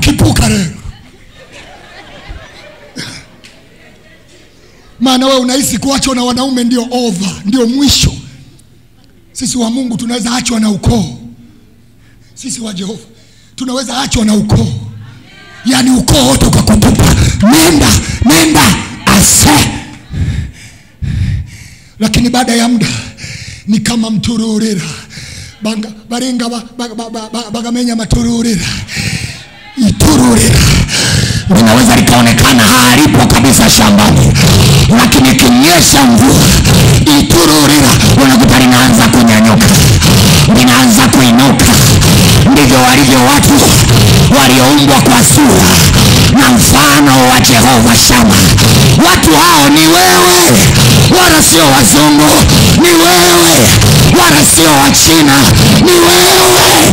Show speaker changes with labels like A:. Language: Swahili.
A: kipuka leo. Maana wewe unahisi kuachwa na wanaume ndio over, ndio mwisho. Sisi wa Mungu tunaweza achwa na ukoo. Sisi wa Jehova tunaweza achwa na ukoo. Yaani ukoo wote ukakutupa. Nenda ase. Lakini baada ya muda ni kama mtururira. Barenga bagamenya matururira. Itururira linaweza likaonekana halipo kabisa shambani, lakini kinyesha mvua, itururira unakuta linaanza kunyanyuka, linaanza kuinuka. Ndivyo walivyo watu walioumbwa kwa sura na mfano wa Jehova Shama. Watu hao ni wewe, wala sio wazungu. Ni wewe, wala sio wa China. Ni wewe.